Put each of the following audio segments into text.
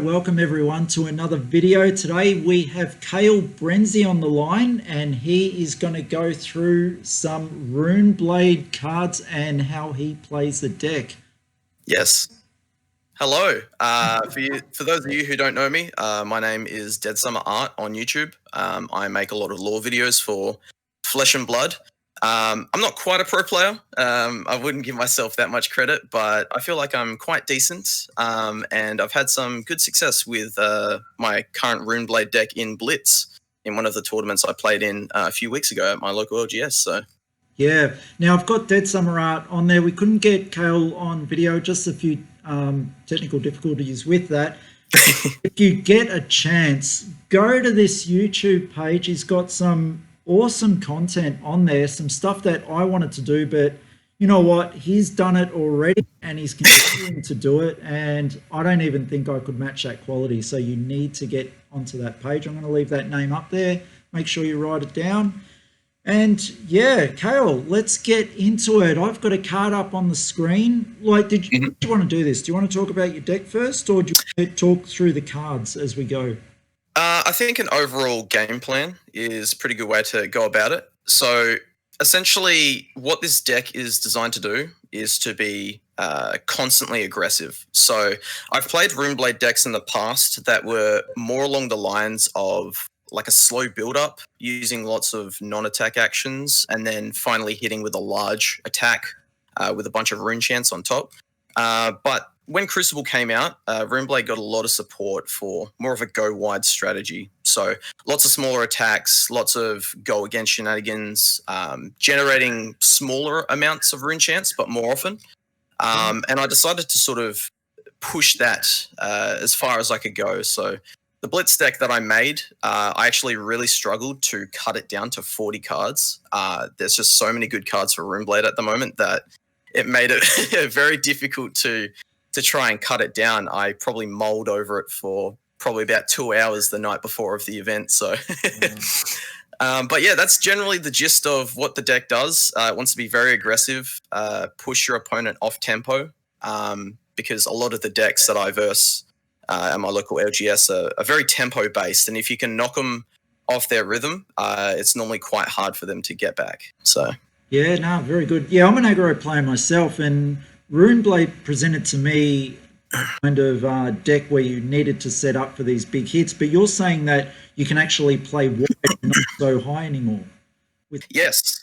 welcome everyone to another video. Today we have Kale Brenzi on the line and he is going to go through some Runeblade cards and how he plays the deck. Yes. Hello. For those of you who don't know me, my name is DeadSummer Art on YouTube. I make a lot of lore videos for Flesh and Blood. I'm not quite a pro player. I wouldn't give myself that much credit, but I feel like I'm quite decent. And I've had some good success with my current Runeblade deck in Blitz in one of the tournaments I played in a few weeks ago at my local LGS. So. Yeah, now I've got DeadSummer Art on there. We couldn't get Kale on video, just a few technical difficulties with that. If you get a chance, go to this YouTube page. He's got some awesome content on there, some stuff that I wanted to do, but you know what? He's done it already and he's continuing to do it, and I don't even think I could match that quality. So you need to get onto that page. I'm going to leave that name up there. Make sure you write it down. And yeah, Kale, let's get into it. I've got a card up on the screen. Like, do you want to do this? Do you want to talk about your deck first, or do you want to talk through the cards as we go? I think an overall game plan is a pretty good way to go about it. So essentially what this deck is designed to do is to be constantly aggressive. So I've played Runeblade decks in the past that were more along the lines of like a slow build-up using lots of non-attack actions and then finally hitting with a large attack with a bunch of rune chants on top. But when Crucible came out, Runeblade got a lot of support for more of a go-wide strategy. So lots of smaller attacks, lots of go-against shenanigans, generating smaller amounts of rune chants, but more often. And I decided to sort of push that as far as I could go. So the Blitz deck that I made, I actually really struggled to cut it down to 40 cards. There's just so many good cards for Runeblade at the moment that it made it very difficult to try and cut it down. I probably mulled over it for probably about 2 hours the night before of the event. So, but yeah, that's generally the gist of what the deck does. It wants to be very aggressive, push your opponent off tempo, because a lot of the decks that I verse at my local LGS are very tempo based, and if you can knock them off their rhythm, it's normally quite hard for them to get back. So yeah, no, very good. Yeah, I'm an aggro player myself, and Runeblade presented to me a kind of deck where you needed to set up for these big hits, but you're saying that you can actually play wide and not so high anymore. Yes.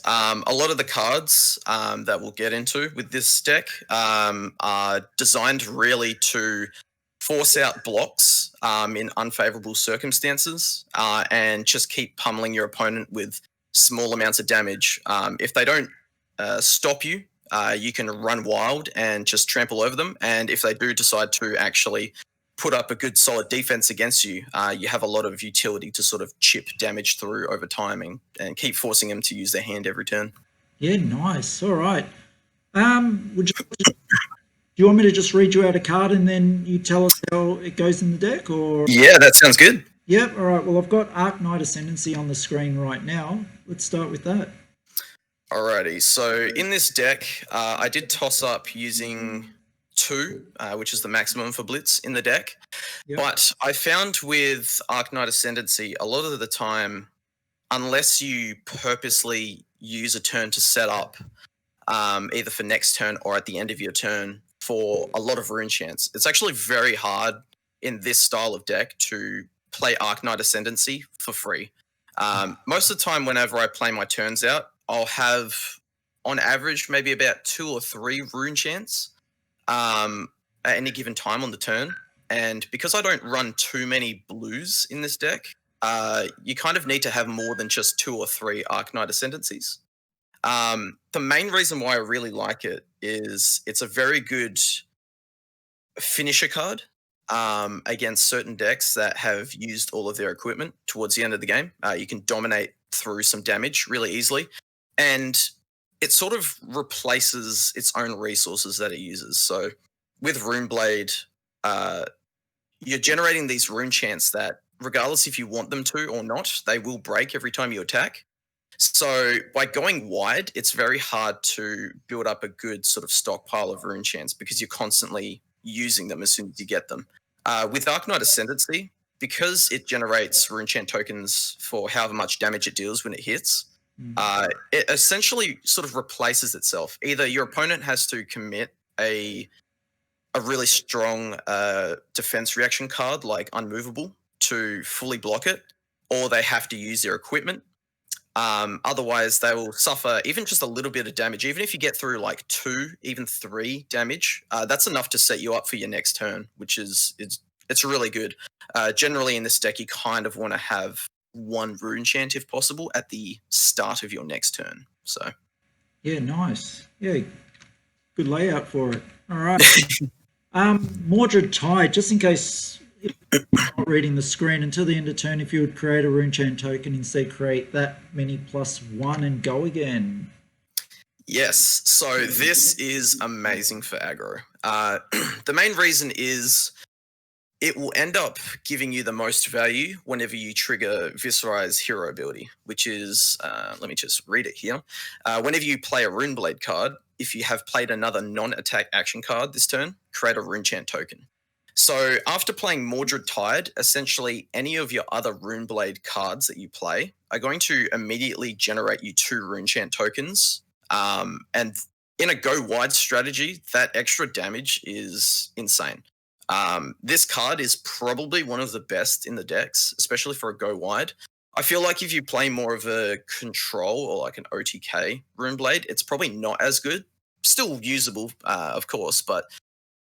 A lot of the cards that we'll get into with this deck are designed really to force out blocks in unfavorable circumstances and just keep pummeling your opponent with small amounts of damage. If they don't stop you, you can run wild and just trample over them. And if they do decide to actually put up a good solid defense against you, you have a lot of utility to sort of chip damage through over time and keep forcing them to use their hand every turn. Yeah, nice. All right. Do you want me to just read you out a card and then you tell us how it goes in the deck? Or yeah, that sounds good. Yep. All right. Well, I've got Arknight Ascendancy on the screen right now. Let's start with that. Alrighty, so in this deck, I did toss up using 2, which is the maximum for Blitz in the deck. Yep. But I found with Arknight Ascendancy, a lot of the time, unless you purposely use a turn to set up, either for next turn or at the end of your turn, for a lot of rune chants, it's actually very hard in this style of deck to play Arknight Ascendancy for free. Most of the time, whenever I play my turns out, I'll have, on average, maybe about 2 or 3 rune chants at any given time on the turn. And because I don't run too many blues in this deck, you kind of need to have more than just 2 or 3 Arknight Ascendancies. The main reason why I really like it is it's a very good finisher card against certain decks that have used all of their equipment towards the end of the game. You can dominate through some damage really easily. And it sort of replaces its own resources that it uses. So with Runeblade, you're generating these rune chants that, regardless if you want them to or not, they will break every time you attack. So by going wide, it's very hard to build up a good sort of stockpile of rune chants because you're constantly using them as soon as you get them. With Arknight Ascendancy, because it generates Runechant tokens for however much damage it deals when it hits, it essentially sort of replaces itself. Either your opponent has to commit a really strong defense reaction card like Unmovable to fully block it, or they have to use their equipment. Otherwise, they will suffer even just a little bit of damage. Even if you get through like 2, even 3 damage, that's enough to set you up for your next turn, which is it's really good. Generally, in this deck, you kind of want to have 1 Runechant if possible at the start of your next turn. So, yeah, nice. Yeah, good layout for it. All right. Mordred Tide, just in case you're not reading the screen, until the end of turn, if you would create a Runechant token, instead create that many +1 and go again. Yes, so this is amazing for aggro. The main reason is it will end up giving you the most value whenever you trigger Viserai's hero ability, which is, let me just read it here. Whenever you play a Runeblade card, if you have played another non-attack action card this turn, create a Runechant token. So after playing Mordred Tide, essentially any of your other Runeblade cards that you play are going to immediately generate you 2 Runechant tokens. And in a go wide strategy, that extra damage is insane. This card is probably one of the best in the decks, especially for a go wide. I feel like if you play more of a control or like an OTK Runeblade, it's probably not as good. Still usable, of course, but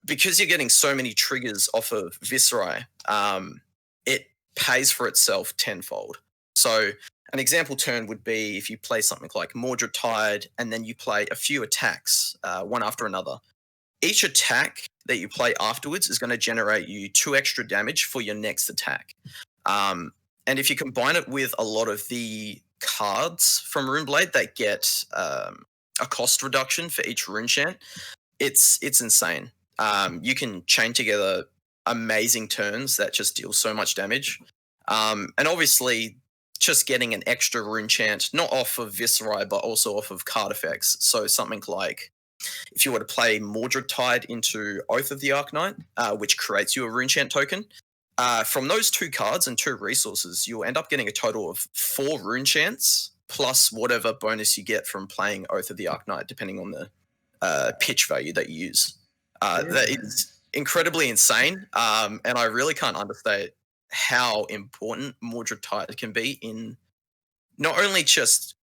because you're getting so many triggers off of Viserai, it pays for itself tenfold. So an example turn would be if you play something like Mordred Tide and then you play a few attacks, one after another. Each attack that you play afterwards is going to generate you 2 extra damage for your next attack. And if you combine it with a lot of the cards from Runeblade that get a cost reduction for each Runechant, it's insane. You can chain together amazing turns that just deal so much damage. And obviously, just getting an extra Runechant, not off of Viserai, but also off of card effects. So something like, if you were to play Mordred Tide into Oath of the Arknight, which creates you a Runechant token, from those 2 cards and 2 resources, you'll end up getting a total of 4 Runechants, plus whatever bonus you get from playing Oath of the Arknight, depending on the pitch value that you use. That is incredibly insane, and I really can't understate how important Mordred Tide can be in not only just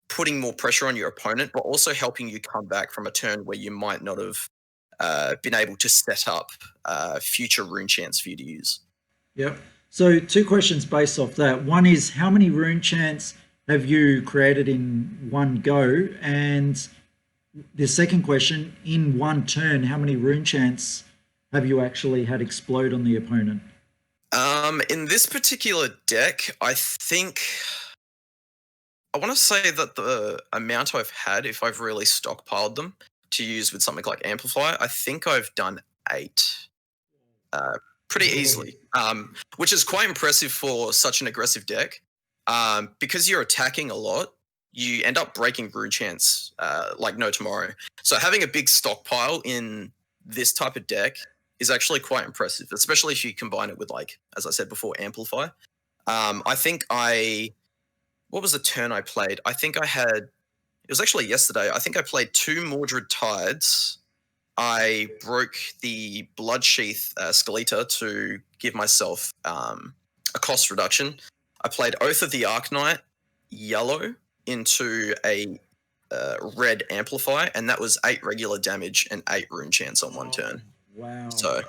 putting more pressure on your opponent, but also helping you come back from a turn where you might not have been able to set up future Runechants for you to use. Yep. So 2 questions based off that. One is, how many Runechants have you created in one go? And the second question, in one turn, how many Runechants have you actually had explode on the opponent? In this particular deck, I think I want to say that the amount I've had, if I've really stockpiled them to use with something like Amplify, I think I've done 8 pretty easily, which is quite impressive for such an aggressive deck. Because you're attacking a lot, you end up breaking Runechants like no tomorrow. So having a big stockpile in this type of deck is actually quite impressive, especially if you combine it with, like, as I said before, Amplify. I think what was the turn I played? I think it was actually yesterday. I think I played 2 Mordred Tides. I broke the Bloodsheath Skeleta to give myself a cost reduction. I played Oath of the Arknight yellow into a red Amplify, and that was 8 regular damage and 8 Runechants on one turn. Wow. So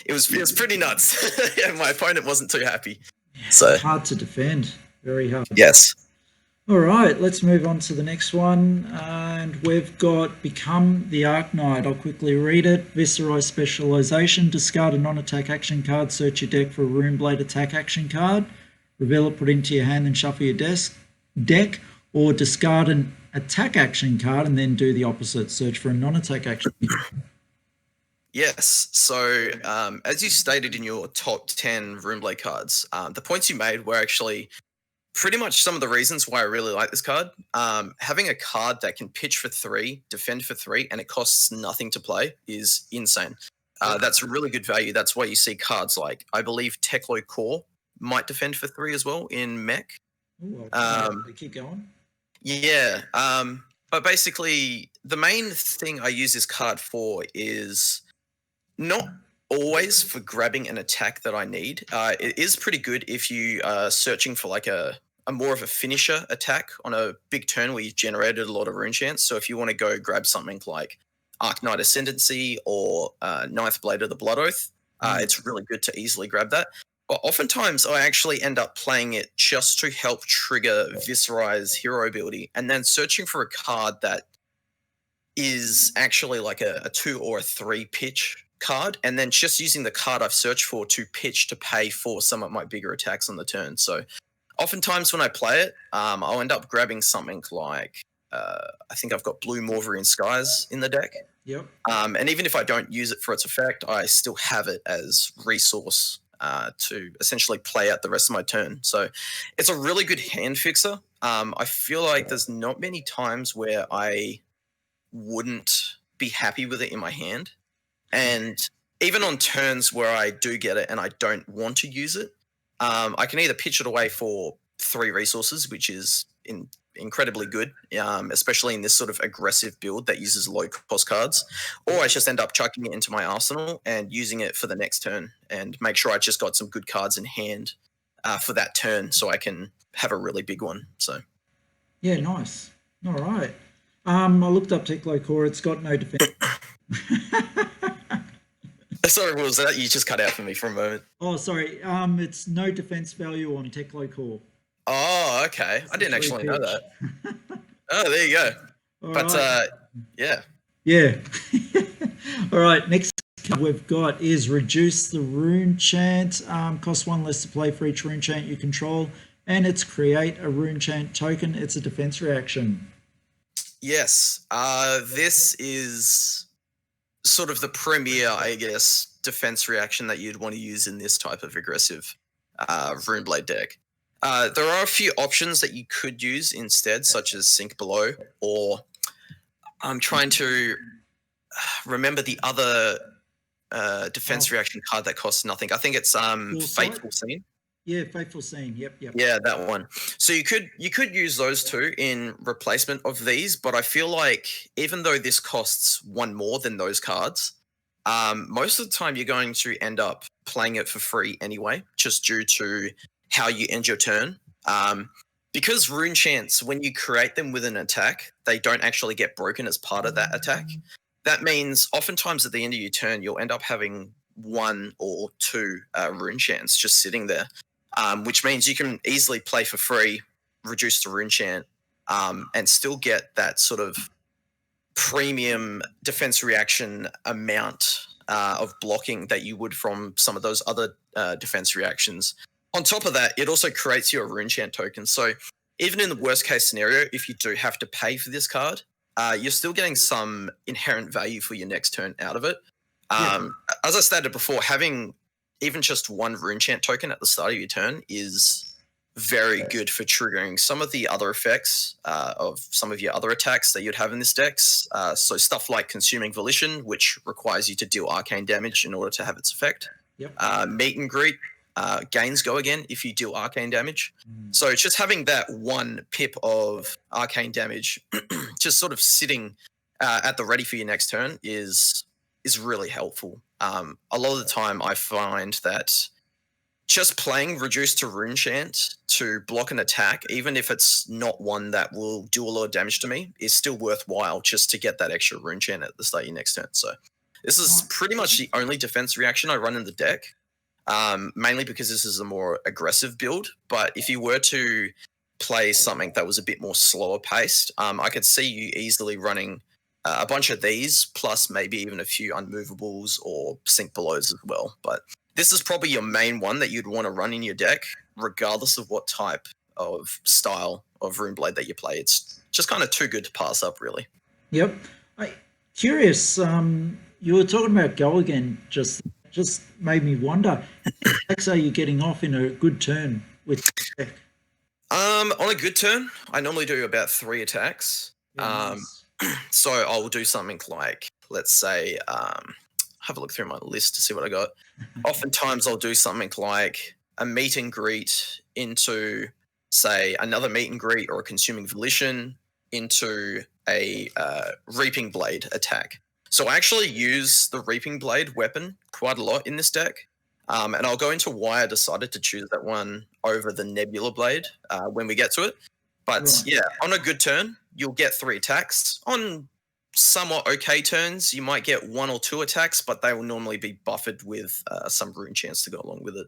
it was pretty nuts. Yeah, my opponent wasn't too happy. So hard to defend. Very hard. Yes. All right, let's move on to the next one. And we've got Become the Arknight. I'll quickly read it. Viserai Specialization. Discard a non-attack action card. Search your deck for a Runeblade attack action card. Reveal it, put it into your hand, then shuffle your deck. Or discard an attack action card and then do the opposite. Search for a non-attack action card. Yes. So as you stated in your top 10 Runeblade cards, the points you made were actually pretty much some of the reasons why I really like this card. Having a card that can pitch for 3, defend for 3, and it costs nothing to play is insane. That's a really good value. That's why you see cards like, I believe, Teklo Core might defend for 3 as well in Mech. Ooh, they keep going. Yeah. But basically, the main thing I use this card for is not always for grabbing an attack that I need. It is pretty good if you are searching for like a more of a finisher attack on a big turn where you've generated a lot of rune chance. So if you want to go grab something like Arknight Ascendancy or Ninth Blade of the Blood Oath, it's really good to easily grab that. But oftentimes I actually end up playing it just to help trigger Viscerai's hero ability and then searching for a card that is actually like a 2 or a 3 pitch card, and then just using the card I've searched for to pitch to pay for some of my bigger attacks on the turn. So oftentimes when I play it, I'll end up grabbing something like, I think I've got Blue Morverian Skies in the deck. Yep. And even if I don't use it for its effect, I still have it as resource to essentially play out the rest of my turn. So it's a really good hand fixer. I feel like there's not many times where I wouldn't be happy with it in my hand. And even on turns where I do get it and I don't want to use it, I can either pitch it away for 3 resources, which is incredibly good, especially in this sort of aggressive build that uses low cost cards, or I just end up chucking it into my arsenal and using it for the next turn and make sure I just got some good cards in hand for that turn so I can have a really big one. So yeah, nice. All right. I looked up Teklo Core. It's got no defense. Sorry, what was that? You just cut out for me for a moment. Oh, sorry. It's no defense value on Teklo Core. Oh, okay. I didn't actually know that. Oh, there you go. All but right. yeah. Yeah. All right. Next card we've got is reduce the rune chant. Cost 1 less to play for each rune chant you control, and it's create a rune chant token. It's a defense reaction. Yes. This is sort of the premier, I guess, defense reaction that you'd want to use in this type of aggressive Runeblade deck. There are a few options that you could use instead, such as Sink Below, or I'm trying to remember the other defense reaction card that costs nothing. I think it's Fateful Scene. Yeah, Fateful Scene. Yep. Yeah, that one. So you could use those 2 in replacement of these, but I feel like even though this costs 1 more than those cards, most of the time you're going to end up playing it for free anyway, just due to how you end your turn. Because rune chants, when you create them with an attack, they don't actually get broken as part of that attack. That means oftentimes at the end of your turn, you'll end up having 1 or 2 rune chants just sitting there. Which means you can easily play for free, reduce the rune chant, and still get that sort of premium defense reaction amount of blocking that you would from some of those other defense reactions. On top of that, it also creates your rune chant token. So even in the worst case scenario, if you do have to pay for this card, you're still getting some inherent value for your next turn out of it. As I stated before, having even just 1 rune chant token at the start of your turn is very good for triggering some of the other effects of some of your other attacks that you'd have in this deck. So stuff like Consuming Volition, which requires you to deal arcane damage in order to have its effect. Meet and Greet gains go again if you deal arcane damage. So it's just having that 1 pip of arcane damage just sort of sitting at the ready for your next turn is really helpful. A lot of the time I find that just playing reduced to rune chant to block an attack, even if it's not one that will do a lot of damage to me, is still worthwhile just to get that extra rune chant at the start of your next turn. So this is pretty much the only defense reaction I run in the deck, mainly because this is a more aggressive build. But if you were to play something that was a bit more slower paced, I could see you easily running a bunch of these, plus maybe even a few unmovables or sink belows as well. But this is probably your main one that you'd want to run in your deck, regardless of what type of style of Runeblade that you play. It's just kind of too good to pass up, really. Yep. Curious, you were talking about Go again, just made me wonder, what attacks are you getting off in a good turn with the deck? On a good turn, I normally do about 3 attacks. Yeah, nice. So I'll do something like, let's say, have a look through my list to see what I got. Oftentimes I'll do something like a meet and greet into, say, another meet and greet or a consuming volition into a reaping blade attack. So I actually use the reaping blade weapon quite a lot in this deck. And I'll go into why I decided to choose that one over the Nebula Blade when we get to it. But yeah, on a good turn, you'll get 3 attacks. On somewhat okay turns, you might get 1 or 2 attacks, but they will normally be buffered with some rune chance to go along with it.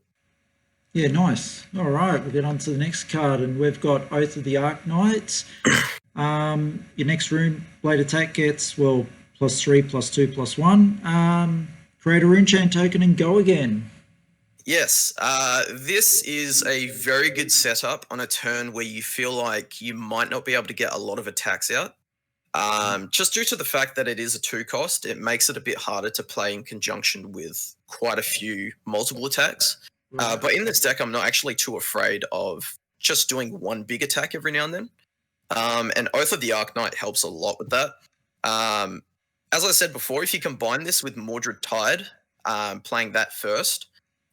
Yeah, nice. All right, we'll get on to the next card, and we've got Oath of the Arknights. Your next rune blade attack gets, well, +3, +2, +1. Create a rune chain token and go again. Yes, this is a very good setup on a turn where you feel like you might not be able to get a lot of attacks out. Just due to the fact that it is a 2 cost, it makes it a bit harder to play in conjunction with quite a few multiple attacks. But in this deck, I'm not actually too afraid of just doing 1 big attack every now and then. And Oath of the Arknight helps a lot with that. As I said before, if you combine this with Mordred Tide, playing that first,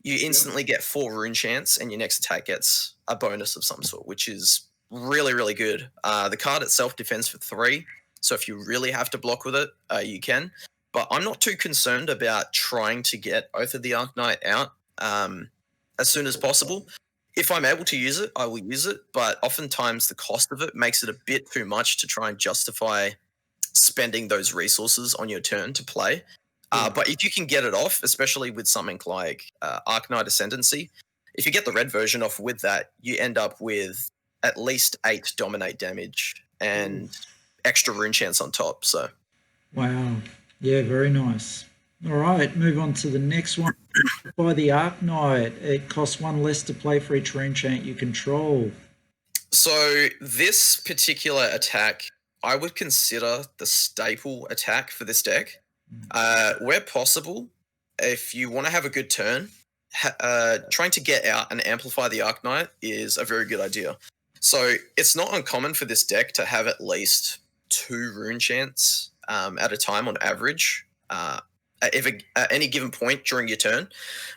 you instantly get 4 rune chance, and your next attack gets a bonus of some sort, which is really, really good. The card itself defends for 3, so if you really have to block with it, you can. But I'm not too concerned about trying to get Oath of the Arknight out as soon as possible. If I'm able to use it, I will use it, but oftentimes the cost of it makes it a bit too much to try and justify spending those resources on your turn to play. But if you can get it off, especially with something like Arknight Ascendancy, if you get the red version off with that, you end up with at least 8 dominate damage and extra rune chance on top. So, wow, yeah, very nice. All right, move on to the next one. By the Arknight, it costs 1 less to play for each rune chant you control. So this particular attack, I would consider the staple attack for this deck. Where possible, if you want to have a good turn, trying to get out and amplify the Arknight is a very good idea. So it's not uncommon for this deck to have at least 2 rune chants at a time on average at any given point during your turn,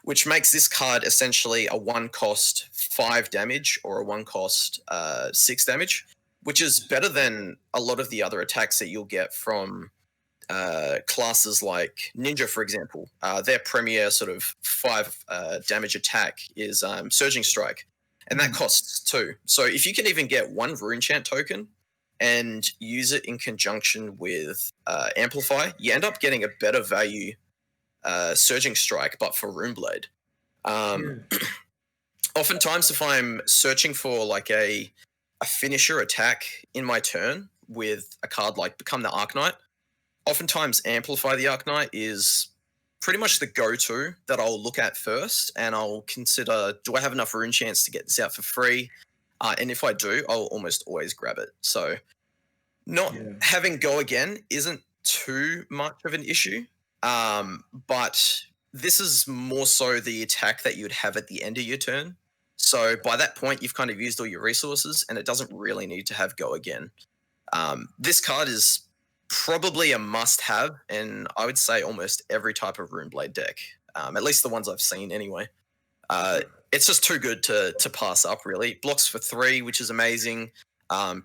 which makes this card essentially a 1 cost 5 damage or a 1 cost 6 damage, which is better than a lot of the other attacks that you'll get from classes like Ninja, for example. Their premier sort of 5 damage attack is Surging Strike, and that costs 2. So if you can even get 1 rune chant token and use it in conjunction with Amplify, you end up getting a better value Surging Strike, but for Runeblade. Oftentimes, if I'm searching for like a finisher attack in my turn with a card like Become the Arknight, oftentimes Amplify the Arknight is pretty much the go-to that I'll look at first, and I'll consider, do I have enough rune chance to get this out for free? And if I do, I'll almost always grab it. So not having Go Again isn't too much of an issue, but this is more so the attack that you would have at the end of your turn. So by that point, you've kind of used all your resources, and it doesn't really need to have Go Again. This card is probably a must-have in, I would say, almost every type of Runeblade deck, at least the ones I've seen anyway. It's just too good to pass up, really. Blocks for 3, which is amazing.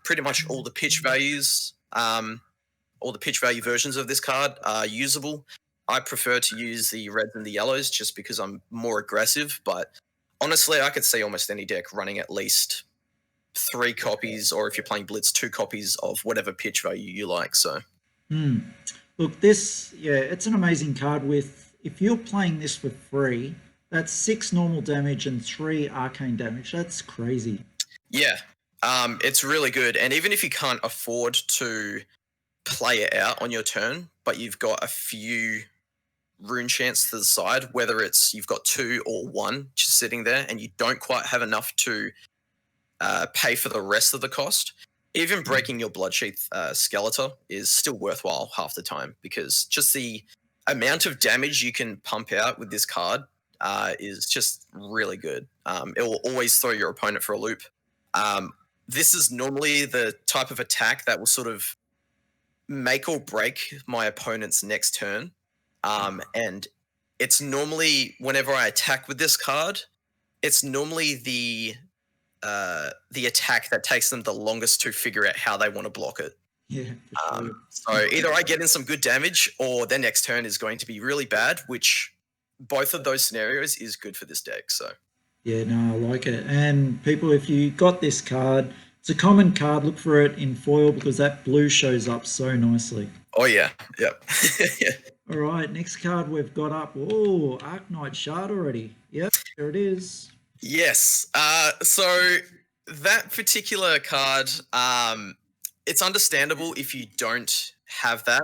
Pretty much all the pitch values, all the pitch value versions of this card are usable. I prefer to use the reds and the yellows just because I'm more aggressive, but honestly, I could see almost any deck running at least 3 copies, or if you're playing Blitz, 2 copies of whatever pitch value you like. So, look, this, it's an amazing card. With, if you're playing this for free, that's 6 normal damage and 3 arcane damage. That's crazy. Yeah, it's really good. And even if you can't afford to play it out on your turn, but you've got a few rune chants to the side, whether it's you've got 2 or 1 just sitting there and you don't quite have enough to pay for the rest of the cost, even breaking your Bloodsheath Skeletor is still worthwhile half the time, because just the amount of damage you can pump out with this card is just really good. It will always throw your opponent for a loop. This is normally the type of attack that will sort of make or break my opponent's next turn. And it's normally whenever I attack with this card, it's normally the attack that takes them the longest to figure out how they want to block it. Yeah. So either I get in some good damage or their next turn is going to be really bad, which both of those scenarios is good for this deck. So Yeah, no, I like it. And people, if you got this card, it's a common card. Look for it in foil because that blue shows up so nicely. oh yeah, yep. Yeah. All right, next card we've got up. Oh, Arknight Shard already. Yep, there it is. Yes. So that particular card, it's understandable if you don't have that.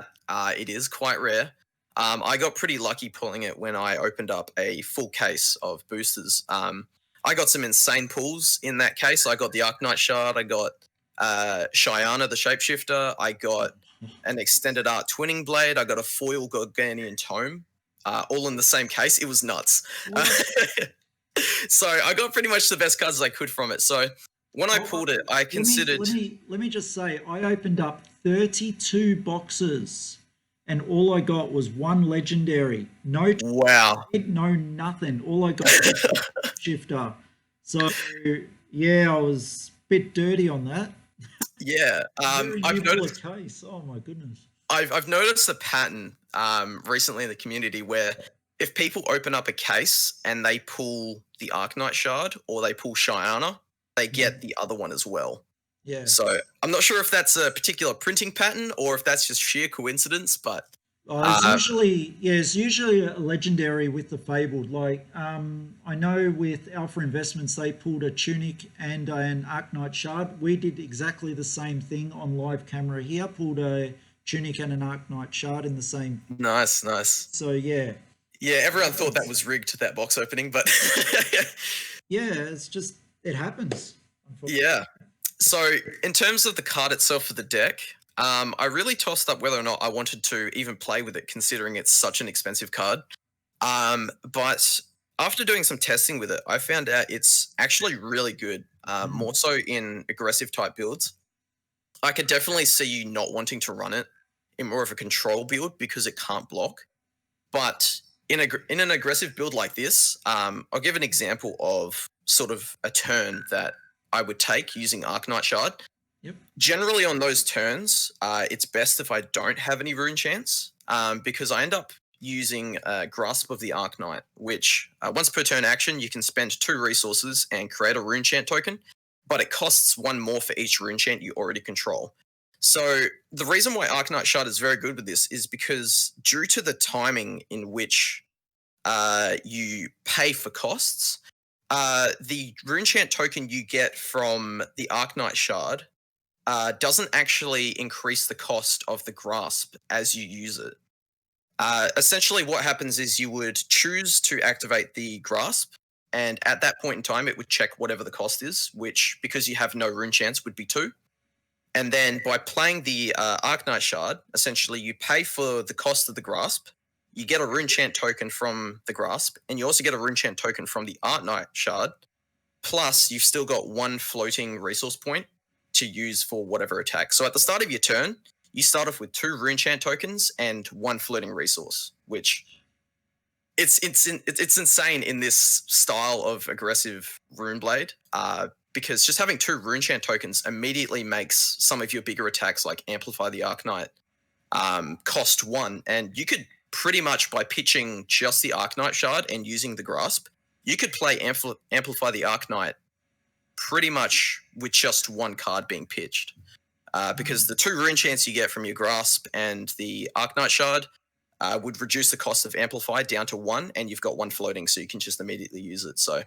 It is quite rare. I got pretty lucky pulling it when I opened up a full case of boosters. I got some insane pulls in that case. I got the Arknight Shard. I got Shyana, the Shapeshifter. I got an Extended Art Twinning Blade. I got a foil Gorganian Tome. All in the same case. It was nuts. So I got pretty much the best cards I could from it. So when I pulled it, I considered... Let me just say, I opened up 32 boxes and all I got was one legendary. No Wow. trade, no nothing. All I got was Shifter. So, yeah, I was a bit dirty on that. Yeah. I've noticed... case. Oh, my goodness. I've noticed a pattern recently in the community where if people open up a case and they pull the Arknight Shard or they pull Shyana, they get the other one as well. Yeah. So I'm not sure if that's a particular printing pattern or if that's just sheer coincidence, but it's usually a legendary with the Fabled. Like I know with Alpha Investments they pulled a Tunic and an Arknight Shard. We did exactly the same thing on live camera here. Pulled a Tunic and an Arknight Shard in the same. Nice. So yeah. Yeah, everyone thought that was rigged, that box opening, but yeah, it's just it happens. Yeah. So in terms of the card itself for the deck, I really tossed up whether or not I wanted to even play with it, considering it's such an expensive card. But after doing some testing with it, I found out it's actually really good, more so in aggressive type builds. I could definitely see you not wanting to run it in more of a control build because it can't block. But in an aggressive build like this, I'll give an example of sort of a turn that I would take using Arknight Shard. Yep. Generally on those turns, it's best if I don't have any rune chance because I end up using Grasp of the Arknight, which once per turn action, you can spend 2 resources and create a rune chant token, but it costs 1 more for each rune chant you already control. So the reason why Arknight Shard is very good with this is because due to the timing in which you pay for costs, the rune chant token you get from the Arknight Shard doesn't actually increase the cost of the Grasp as you use it. Essentially what happens is you would choose to activate the Grasp, and at that point in time it would check whatever the cost is, which, because you have no rune chance, would be 2. And then by playing the Arknight Shard, essentially you pay for the cost of the Grasp, you get a rune chant token from the Grasp, and you also get a rune chant token from the Arknight Shard, plus you've still got 1 floating resource point to use for whatever attack. So at the start of your turn, you start off with 2 rune chant tokens and 1 floating resource, which it's insane in this style of aggressive Runeblade, because just having 2 rune chant tokens immediately makes some of your bigger attacks like Amplify the Arknight cost 1, and you could pretty much, by pitching just the Arknight Shard and using the Grasp, you could play Amplify the Arknight pretty much with just 1 card being pitched. Because the 2 rune chants you get from your Grasp and the Arknight Shard would reduce the cost of Amplify down to 1, and you've got 1 floating, so you can just immediately use it. So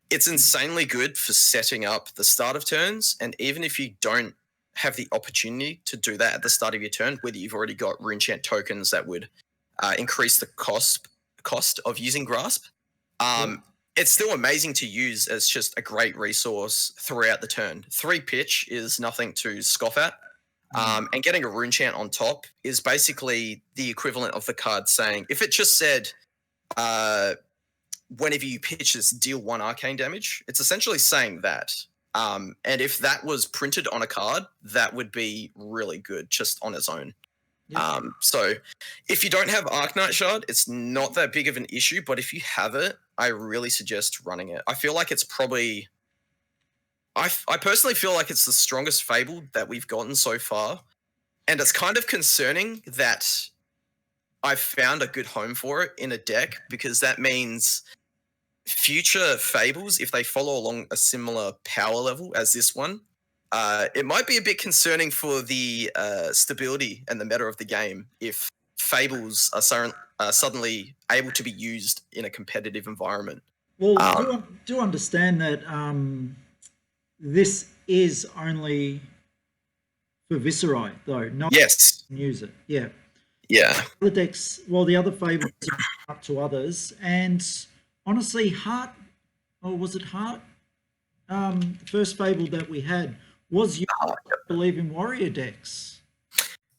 it's insanely good for setting up the start of turns, and even if you don't have the opportunity to do that at the start of your turn, whether you've already got rune chant tokens that would increase the cost of using Grasp, it's still amazing to use as just a great resource throughout the turn. 3 pitch is nothing to scoff at. And getting a rune chant on top is basically the equivalent of the card saying, if it just said, whenever you pitch this, deal 1 arcane damage, it's essentially saying that. And if that was printed on a card, that would be really good just on its own. So if you don't have Arknight Shard, it's not that big of an issue, but if you have it, I really suggest running it. I feel like it's probably... I personally feel like it's the strongest Fable that we've gotten so far, and it's kind of concerning that I've found a good home for it in a deck, because that means future Fables, if they follow along a similar power level as this one, it might be a bit concerning for the stability and the meta of the game if Fables are suddenly able to be used in a competitive environment. Well, do understand that this is only for Viserai, though, not Yes. use it. Yeah. Yeah. The decks, well, the other Fables are up to others, and honestly, Heart, or was it Heart? The first Fable that we had was you believe in warrior decks.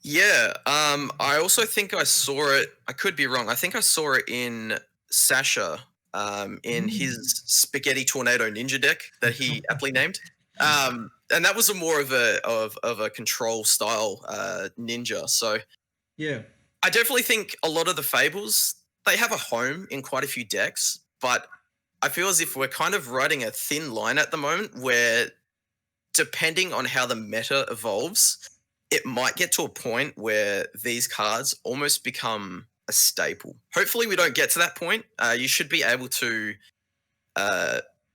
Yeah. I also think I saw it. I could be wrong. I think I saw it in Sasha, in his Spaghetti Tornado Ninja deck that he aptly named. And that was a more of a control style ninja. So yeah, I definitely think a lot of the Fables, they have a home in quite a few decks, but I feel as if we're kind of riding a thin line at the moment where, depending on how the meta evolves, it might get to a point where these cards almost become a staple. Hopefully we don't get to that point. You should be able to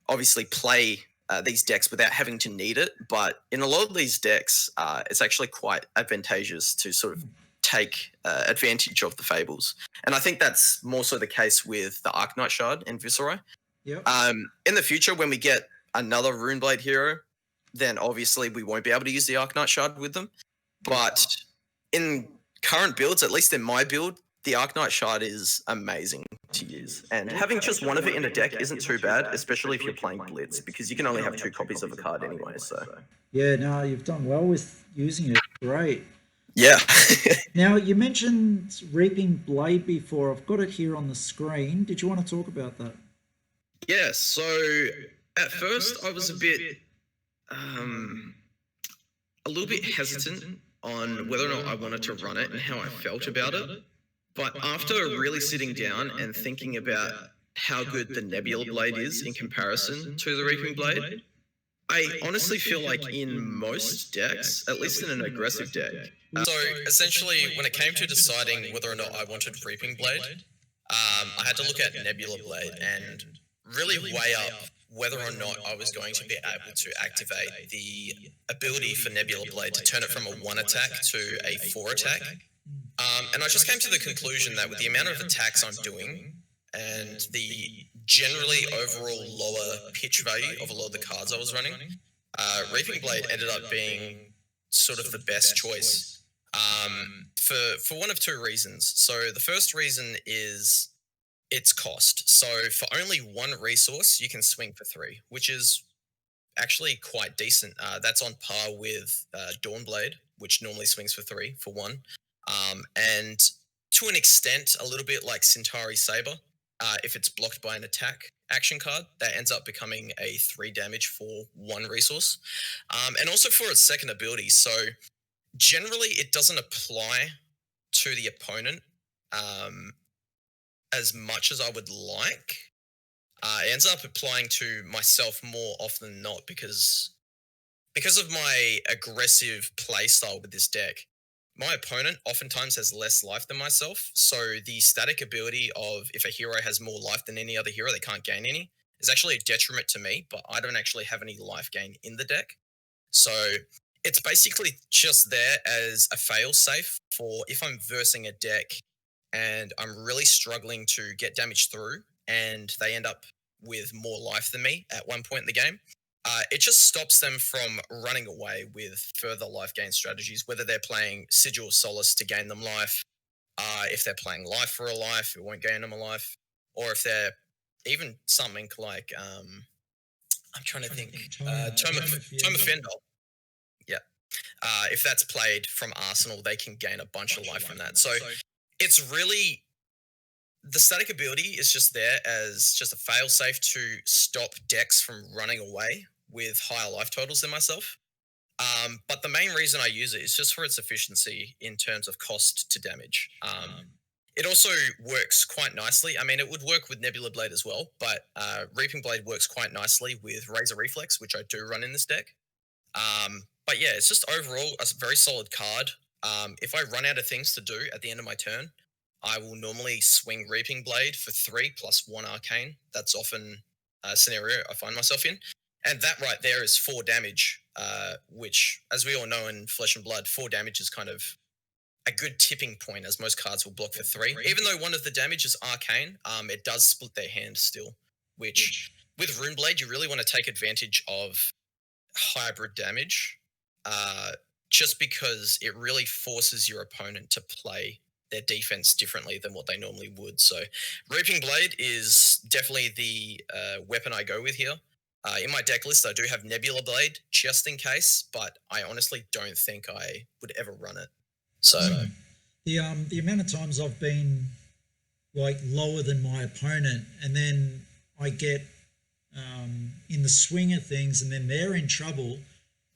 obviously play these decks without having to need it, but in a lot of these decks, it's actually quite advantageous to sort of take advantage of the Fables. And I think that's more so the case with the Arknight Shard and Viserai. Yep. In the future, when we get another Runeblade hero, then obviously we won't be able to use the Arknight Shard with them. But in current builds, at least in my build, the Arknight Shard is amazing to use. And having just one of it in a deck isn't too bad, especially if you're playing Blitz, because you can only have 2 copies of a card anyway. So yeah, no, you've done well with using it. Great. Yeah. Now, you mentioned Reaping Blade before. I've got it here on the screen. Did you want to talk about that? Yeah, so at first I was a little bit hesitant on whether or not I wanted to run it and how I felt about it. But after really sitting down and thinking about how good the Nebula Blade is in comparison to the Reaping Blade, I honestly feel like in most decks, at least in an aggressive deck. So essentially, when it came to deciding whether or not I wanted Reaping Blade, I had to look at Nebula Blade and really weigh up whether or not I was going to be able to activate the ability for Nebula Blade to turn it from a 1 attack to a 4 attack. And I just came to the conclusion that with the amount of attacks I'm doing and the generally overall lower pitch value of a lot of the cards I was running, Reaping Blade ended up being sort of the best choice for one of 2 reasons. So the first reason is its cost. So for only 1 resource, you can swing for 3, which is actually quite decent. That's on par with Dawnblade, which normally swings for 3 for 1. And to an extent, a little bit like Centauri Saber, if it's blocked by an attack action card, that ends up becoming a 3 damage for 1 resource. And also for its second ability. So generally, it doesn't apply to the opponent as much as I would like. It ends up applying to myself more often than not because of my aggressive play style with this deck. My opponent oftentimes has less life than myself, so the static ability of if a hero has more life than any other hero, they can't gain any, is actually a detriment to me, but I don't actually have any life gain in the deck. So it's basically just there as a fail-safe for if I'm versing a deck and I'm really struggling to get damage through and they end up with more life than me at one point in the game. It just stops them from running away with further life gain strategies, whether they're playing Sigil of Solace to gain them life, if they're playing Life for a Life, it won't gain them a life, or if they're even something like, I'm trying to think, Tome of Fendel. Yeah. If that's played from Arsenal, they can gain a bunch of life from that. So it's really... the static ability is just there as just a fail-safe to stop decks from running away with higher life totals than myself. But the main reason I use it is just for its efficiency in terms of cost to damage. It also works quite nicely. I mean, it would work with Nebula Blade as well, but Reaping Blade works quite nicely with Razor Reflex, which I do run in this deck. But yeah, it's just overall a very solid card. If I run out of things to do at the end of my turn, I will normally swing Reaping Blade for 3 plus 1 Arcane. That's often a scenario I find myself in. And that right there is 4 damage, which, as we all know in Flesh and Blood, 4 damage is kind of a good tipping point, as most cards will block for 3. Even though one of the damage is Arcane, it does split their hand still, which with Runeblade, you really want to take advantage of hybrid damage, just because it really forces your opponent to play their defense differently than what they normally would. So Reaping Blade is definitely the weapon I go with here. In my deck list, I do have Nebula Blade just in case, but I honestly don't think I would ever run it. So the amount of times I've been like lower than my opponent, and then I get in the swing of things, and then they're in trouble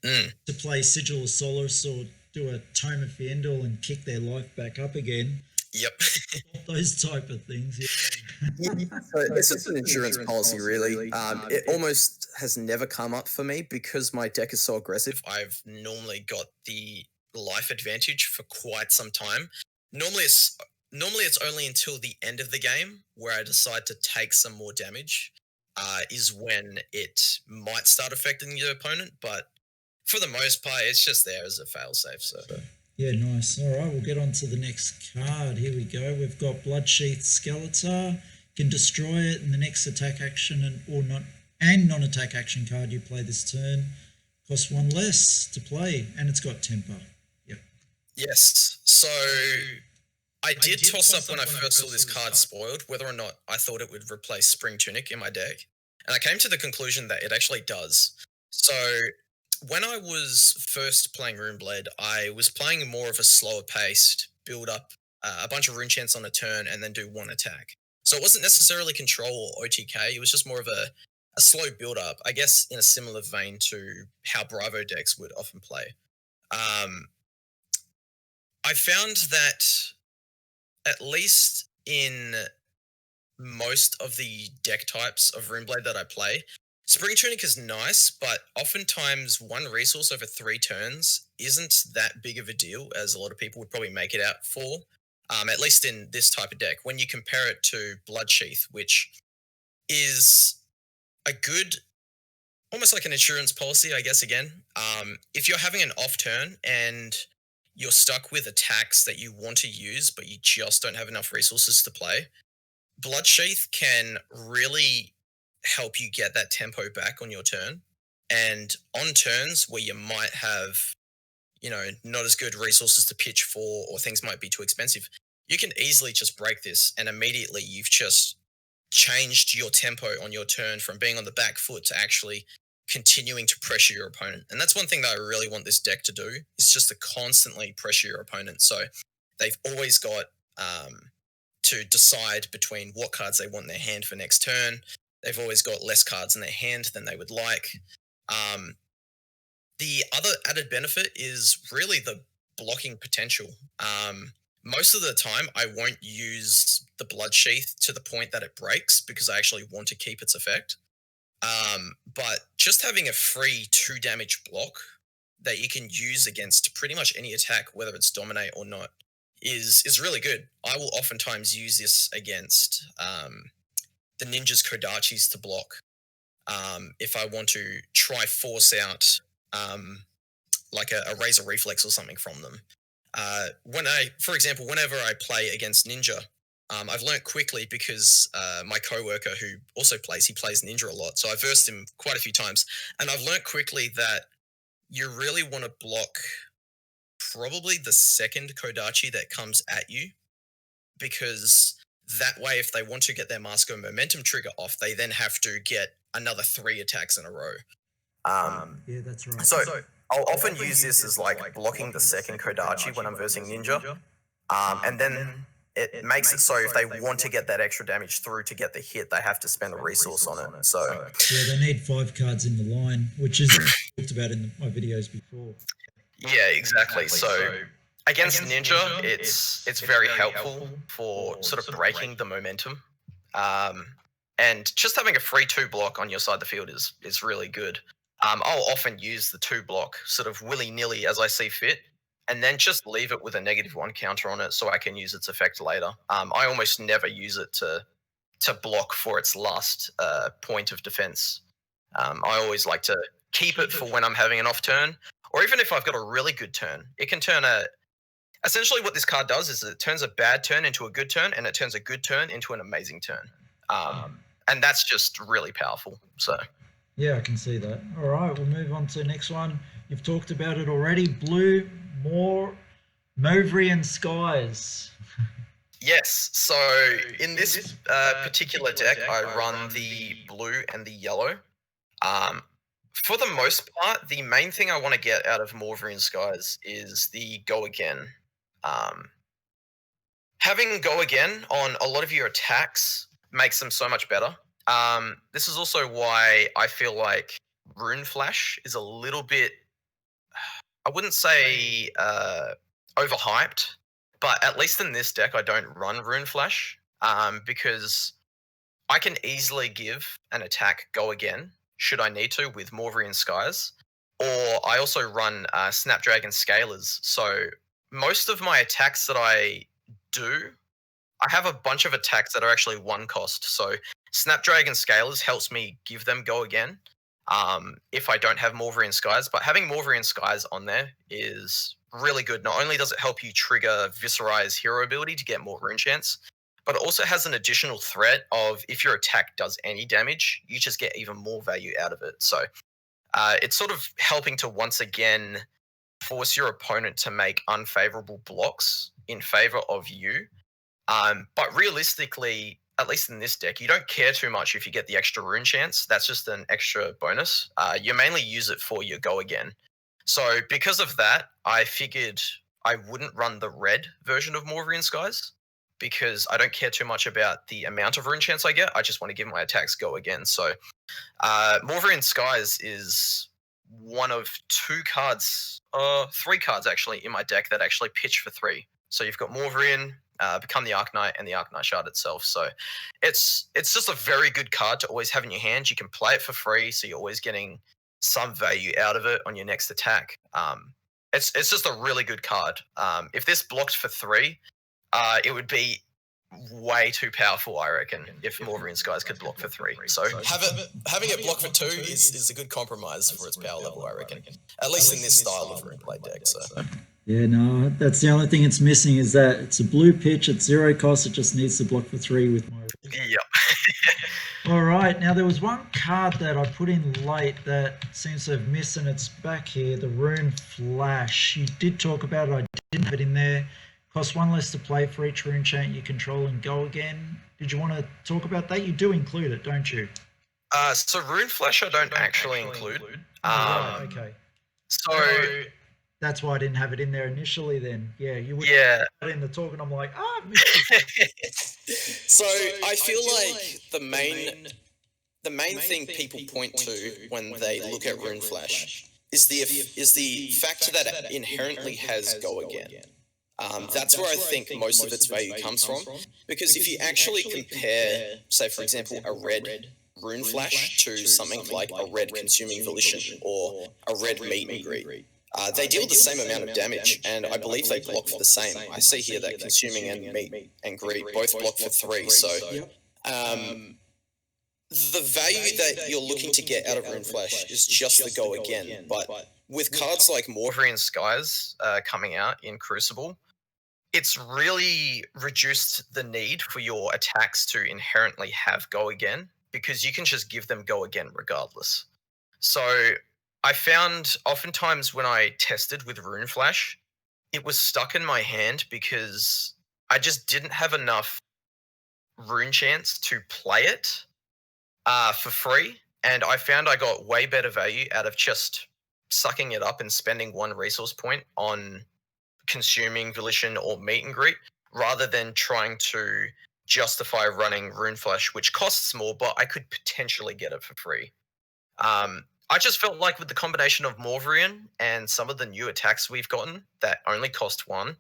to play Sigil of Solace or do a Tome of Fiendal and kick their life back up again. Yep. Those type of things. Yeah. So it's just an insurance policy, really. It almost has never come up for me because my deck is so aggressive. I've normally got the life advantage for quite some time. Normally it's only until the end of the game where I decide to take some more damage, is when it might start affecting your opponent. But for the most part, it's just there as a failsafe. So yeah, nice. All right, we'll get on to the next card. Here we go. We've got Bloodsheath Skeletor. Can destroy it in the next attack action and non-attack action card you play this turn. Costs 1 less to play, and it's got temper. Yep. Yes. So I did toss up when I first saw this card spoiled whether or not I thought it would replace Spring Tunic in my deck, and I came to the conclusion that it actually does. So when I was first playing Runeblade, I was playing more of a slower paced, build up a bunch of rune chants on a turn and then do 1 attack. So it wasn't necessarily control or OTK, it was just more of a slow build up, I guess in a similar vein to how Bravo decks would often play. I found that at least in most of the deck types of Runeblade that I play, Spring Tunic is nice, but oftentimes 1 resource over 3 turns isn't that big of a deal as a lot of people would probably make it out for, at least in this type of deck. When you compare it to Bloodsheath, which is a good, almost like an insurance policy, I guess, again. If you're having an off turn and you're stuck with attacks that you want to use, but you just don't have enough resources to play, Bloodsheath can really help you get that tempo back on your turn. And on turns where you might have, not as good resources to pitch for, or things might be too expensive, you can easily just break this, and immediately you've just changed your tempo on your turn from being on the back foot to actually continuing to pressure your opponent. And that's one thing that I really want this deck to do, is just to constantly pressure your opponent. So they've always got to decide between what cards they want in their hand for next turn. They've always got less cards in their hand than they would like. The other added benefit is really the blocking potential. Most of the time, I won't use the Bloodsheath to the point that it breaks because I actually want to keep its effect. But just having a free 2 damage block that you can use against pretty much any attack, whether it's Dominate or not, is really good. I will oftentimes use this against the Ninja's Kodachis to block. If I want to try force out like a Razor Reflex or something from them. For example, whenever I play against Ninja, I've learnt quickly because my coworker who also plays Ninja a lot, so I've versed him quite a few times, and I've learnt quickly that you really want to block probably the second Kodachi that comes at you, because that way, if they want to get their Masko momentum trigger off, they then have to get another 3 attacks in a row. Yeah, that's right. So I'll often use this as like blocking the second Kodachi when I'm versing Ninja. And then it makes it so if they want to get that extra damage through to get the hit, they have to spend a resource on it. So yeah, they need 5 cards in the line, which is talked about in my videos before. yeah, exactly. So against Ninja, it's very helpful for sort of breaking the momentum. And just having a free 2 block on your side of the field is really good. I'll often use the 2 block sort of willy-nilly as I see fit, and then just leave it with a -1 counter on it so I can use its effect later. I almost never use it to block for its last point of defense. I always like to keep it for when I'm having an off turn, or even if I've got a really good turn. It can turn essentially what this card does is it turns a bad turn into a good turn, and it turns a good turn into an amazing turn. And that's just really powerful. So yeah, I can see that. All right, we'll move on to the next one. You've talked about it already. Blue, more Movrian Skies. Yes, so in this particular deck, I run the blue and the yellow. For the most part, the main thing I want to get out of Morvrian Skies is the Go Again. Having Go Again on a lot of your attacks makes them so much better. This is also why I feel like Rune Flash is a little bit, I wouldn't say overhyped, but at least in this deck, I don't run Rune Flash because I can easily give an attack Go Again should I need to with Morvrian Skies, or I also run Snapdragon Scalers. So most of my attacks that I do, I have a bunch of attacks that are actually 1 cost. So Snapdragon Scalers helps me give them Go Again if I don't have Morvrian Skies. But having Morvrian Skies on there is really good. Not only does it help you trigger Viscerai's hero ability to get more rune chance, but it also has an additional threat of if your attack does any damage, you just get even more value out of it. So it's sort of helping to once again force your opponent to make unfavorable blocks in favor of you. But realistically, at least in this deck, you don't care too much if you get the extra rune chance. That's just an extra bonus. You mainly use it for your Go Again. So because of that, I figured I wouldn't run the red version of Morvrian Skies because I don't care too much about the amount of rune chance I get. I just want to give my attacks Go Again. So Morvrian Skies is one of 2 cards, 3 cards actually in my deck that actually pitch for 3. So you've got Morvrian, Become the Arknight, and the Arknight Shard itself. So it's just a very good card to always have in your hand. You can play it for free, so you're always getting some value out of it on your next attack. It's just a really good card. If this blocked for 3, it would be way too powerful, I reckon, if Morvrian Skies could block for 3. So having it block for 2 is a good compromise for its power level, I reckon. At least in this style of Runeblade deck. So yeah, no, that's the only thing it's missing is that it's a blue pitch, it's 0 cost, it just needs to block for 3 with my... Yep. All right, now there was one card that I put in late that seems to have missed, and it's back here, the Rune Flash. You did talk about it, I didn't have it in there. Costs 1 less to play for each rune chant you control and Go Again. Did you want to talk about that? You do include it, don't you? So Rune Flash I don't actually include. Right, okay. So that's why I didn't have it in there initially then. Yeah, you would put it in the talk and I'm like, So I feel like the main thing people point to when they look at Rune Flash is the fact that it inherently has Go Again. That's where I think most of its value comes from, because if you actually compare, say for example, a red Rune Flash to something like a red Consuming Volition or a red Meet and Greet, they deal the same amount of damage, and I believe they block for the same. I see here that Consuming and Meet and Greet both block for 3, so the value that you're looking to get out of Rune Flash is just the Go Again, but with cards like Morvrian Skies coming out in Crucible, it's really reduced the need for your attacks to inherently have Go Again, because you can just give them Go Again regardless. So I found oftentimes when I tested with Rune Flash, it was stuck in my hand because I just didn't have enough rune chance to play it for free, and I found I got way better value out of just sucking it up and spending 1 resource point on Consuming Volition or Meet and Greet, rather than trying to justify running Rune Flash, which costs more, but I could potentially get it for free. I just felt like with the combination of Morvrian and some of the new attacks we've gotten that only cost 1,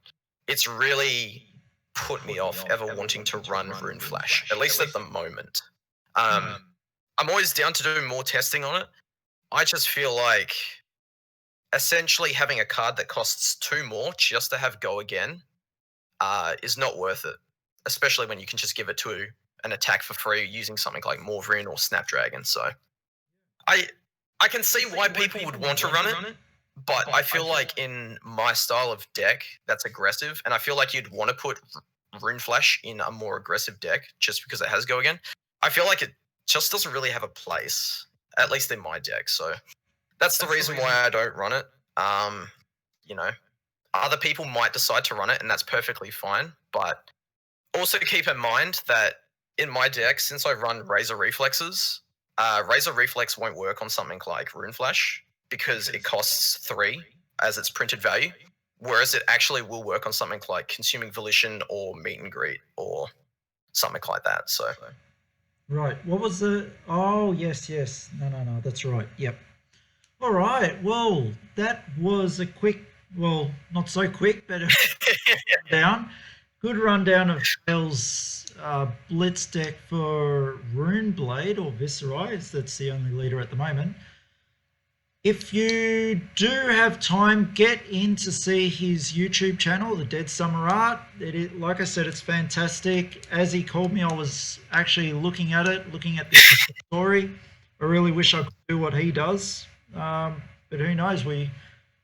it's really put me off ever wanting to run Rune Flash, at least at the moment. I'm always down to do more testing on it. I just feel like essentially having a card that costs 2 more just to have go again is not worth it, especially when you can just give it to an attack for free using something like Morvrian or Snapdragon. So I can see why people would want to run it, but I feel like in my style of deck, that's aggressive, and I feel like you'd want to put Rune Flash in a more aggressive deck just because it has go again. I feel like it just doesn't really have a place, at least in my deck. So that's the reason why I don't run it. You know, other people might decide to run it, and that's perfectly fine. But also keep in mind that in my deck, since I run Razor Reflexes, Razor Reflex won't work on something like Rune Flash because it costs 3 as its printed value, whereas it actually will work on something like Consuming Volition or Meet and Greet or something like that. So, right. What was the? Oh, yes. No. That's right. Yep. All right. Well, that was a quick. Well, not so quick, but a rundown. Good rundown of Kale's Blitz deck for Runeblade or Viserai. That's the only leader at the moment. If you do have time, get in to see his YouTube channel, the DeadSummer Art. Like I said, it's fantastic. As he called me, I was actually looking at the story. I really wish I could do what he does, but who knows? We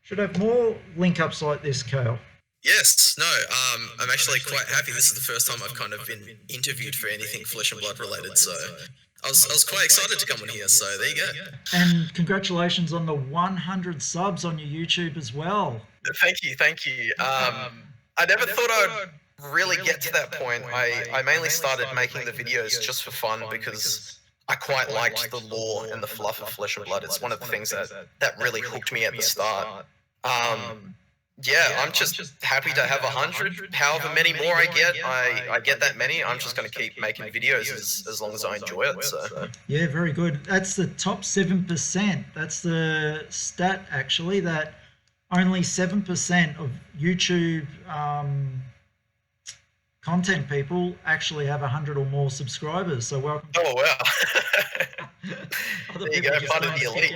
should have more link-ups like this, Kale. Yes, no, I'm actually quite happy. This is the first time I've kind of been interviewed for anything Flesh and Blood related, so I was quite excited to come on here, so there you go. And congratulations on the 100 subs on your YouTube as well. Thank you. I never thought I'd really get to that point. I mainly started making the videos just for fun because I quite liked the lore and the fluff of Flesh and Blood. It's one of the things that really hooked me at the start. Yeah, I'm just happy to have 100. However many more I get that many. I'm just going to keep making videos as long as I enjoy it. So yeah, very good. That's the top 7%. That's the stat actually, that only 7% of YouTube content people actually have 100 or more subscribers. So welcome. Oh wow! There you go, part of the elite.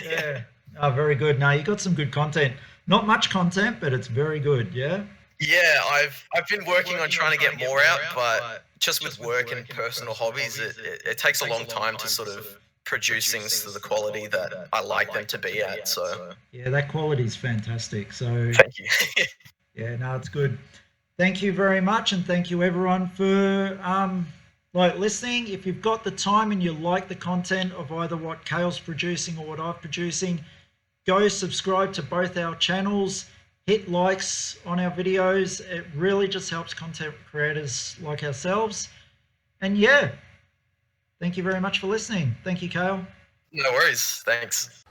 Yeah. Oh, very good. No, you got some good content. Not much content, but it's very good. Yeah. Yeah, I've been working on trying to get more out, but just with work and personal hobbies, it takes a long time to sort of produce things to the quality that I like them to be at. So yeah, that quality is fantastic. So thank you. Yeah, no, it's good. Thank you very much, and thank you everyone for listening. If you've got the time and you like the content of either what Kale's producing or what I'm producing, go subscribe to both our channels, hit likes on our videos. It really just helps content creators like ourselves. And yeah, thank you very much for listening. Thank you, Kale. No worries. Thanks.